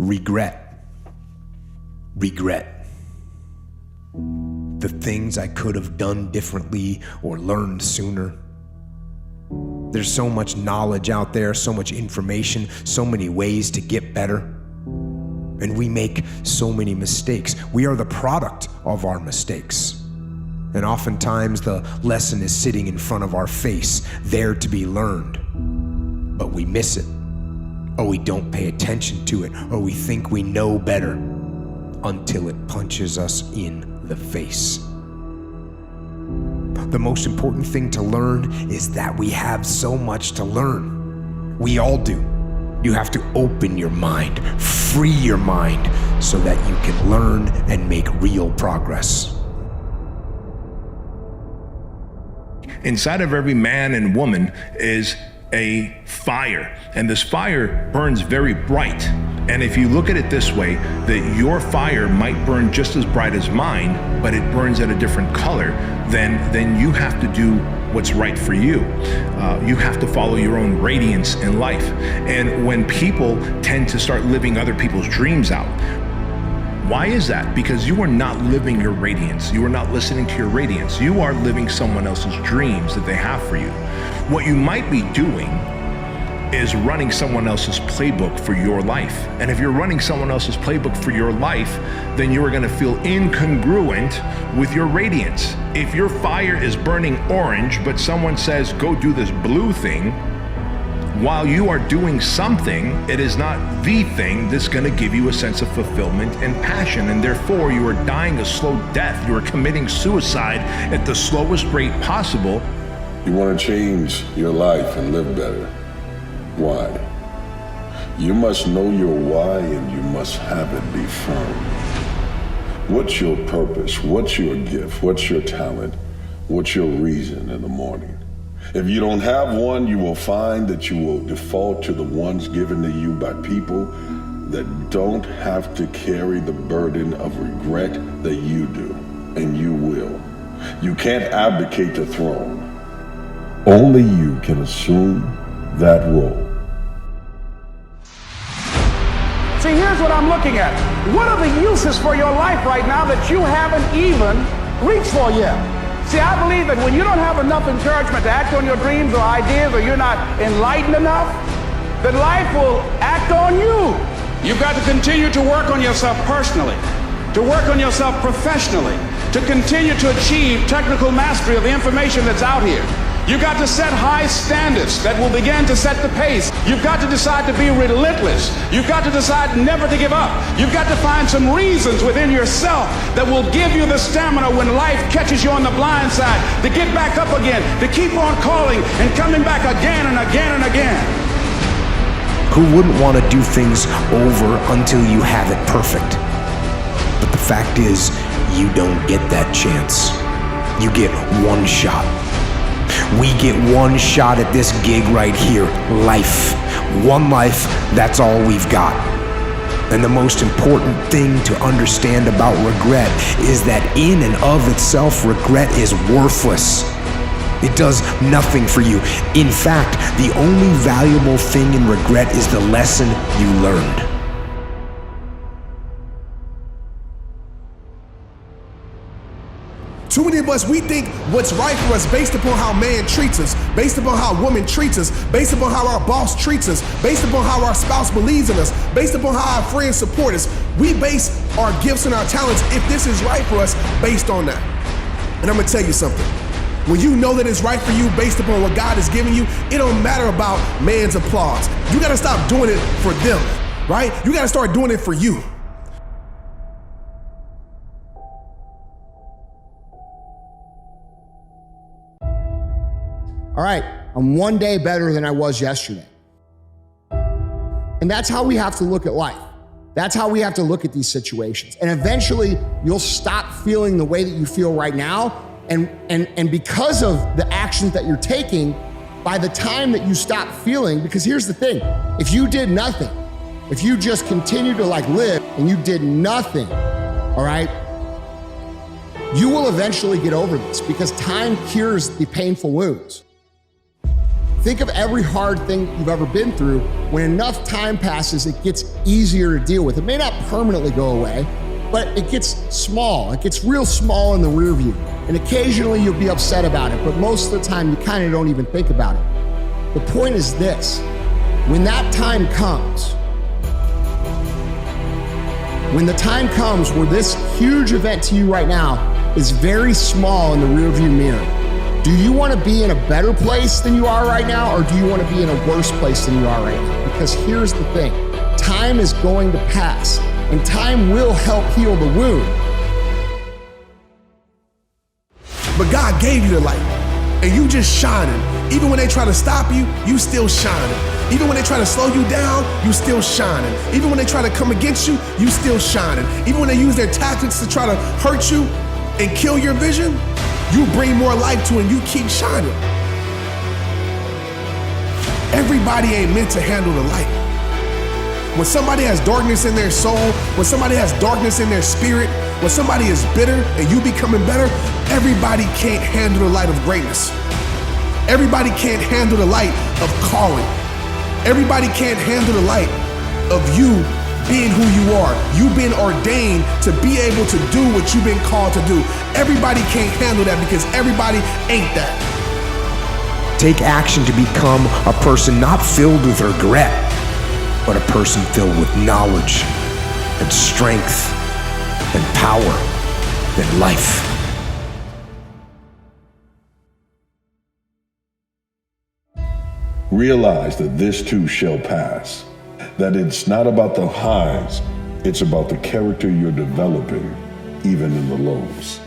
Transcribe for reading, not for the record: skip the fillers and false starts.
regret. Regret. The things I could have done differently or learned sooner. There's so much knowledge out there, so much information, so many ways to get better. And we make so many mistakes. We are the product of our mistakes. And oftentimes the lesson is sitting in front of our face, there to be learned. But we miss it, or we don't pay attention to it, or we think we know better until it punches us in the face. The most important thing to learn is that we have so much to learn. We all do. You have to open your mind, free your mind, so that you can learn and make real progress. Inside of every man and woman is a fire, and this fire burns very bright. And if you look at it this way, that your fire might burn just as bright as mine, but it burns at a different color, then you have to do what's right for you. You have to follow your own radiance in life. And when people tend to start living other people's dreams out, why is that? Because you are not living your radiance. You are not listening to your radiance. You are living someone else's dreams that they have for you. What you might be doing is running someone else's playbook for your life. And if you're running someone else's playbook for your life, then you are going to feel incongruent with your radiance. If your fire is burning orange, but someone says, go do this blue thing, while you are doing something, it is not the thing that's going to give you a sense of fulfillment and passion, and therefore you are dying a slow death. You are committing suicide at the slowest rate possible. You want to change your life and live better. Why? You must know your why, and you must have it be firm. What's your purpose? What's your gift? What's your talent? What's your reason in the morning? If you don't have one, you will find that you will default to the ones given to you by people that don't have to carry the burden of regret that you do, and you will. You can't abdicate the throne. Only you can assume that role. See, here's what I'm looking at. What are the uses for your life right now that you haven't even reached for yet? See, I believe that when you don't have enough encouragement to act on your dreams or ideas, or you're not enlightened enough, that life will act on you. You've got to continue to work on yourself personally, to work on yourself professionally, to continue to achieve technical mastery of the information that's out here. You've got to set high standards that will begin to set the pace. You've got to decide to be relentless. You've got to decide never to give up. You've got to find some reasons within yourself that will give you the stamina when life catches you on the blind side to get back up again, to keep on calling and coming back again and again and again. Who wouldn't want to do things over until you have it perfect? But the fact is, you don't get that chance. You get one shot. We get one shot at this gig right here, life. One life, that's all we've got. And the most important thing to understand about regret is that in and of itself, regret is worthless. It does nothing for you. In fact, the only valuable thing in regret is the lesson you learned. Too many of us, we think what's right for us based upon how man treats us, based upon how woman treats us, based upon how our boss treats us, based upon how our spouse believes in us, based upon how our friends support us. We base our gifts and our talents, if this is right for us, based on that. And I'm gonna tell you something. When you know that it's right for you based upon what God has given you, it don't matter about man's applause. You gotta stop doing it for them, right? You gotta start doing it for you. All right, I'm one day better than I was yesterday. And that's how we have to look at life. That's how we have to look at these situations. And eventually you'll stop feeling the way that you feel right now. And because of the actions that you're taking, by the time that you stop feeling, because here's the thing, if you did nothing, if you just continue to live and you did nothing, all right, you will eventually get over this because time cures the painful wounds. Think of every hard thing you've ever been through. When enough time passes, it gets easier to deal with. It may not permanently go away, but it gets small. It gets real small in the rear view. And occasionally you'll be upset about it, but most of the time you kind of don't even think about it. The point is this: when that time comes, when the time comes where this huge event to you right now is very small in the rearview mirror, do you want to be in a better place than you are right now, or do you want to be in a worse place than you are right now? Because here's the thing: time is going to pass, and time will help heal the wound. But God gave you the light, and you just shining. Even when they try to stop you, you still shining. Even when they try to slow you down, you still shining. Even when they try to come against you, you still shining. Even when they use their tactics to try to hurt you and kill your vision, you bring more light to it and you keep shining. Everybody ain't meant to handle the light. When somebody has darkness in their soul, when somebody has darkness in their spirit, when somebody is bitter and you becoming better, everybody can't handle the light of greatness. Everybody can't handle the light of calling. Everybody can't handle the light of you being who you are. You've been ordained to be able to do what you've been called to do. Everybody can't handle that because everybody ain't that. Take action to become a person not filled with regret, but a person filled with knowledge and strength and power and life. Realize that this too shall pass, that it's not about the highs, it's about the character you're developing, even in the lows.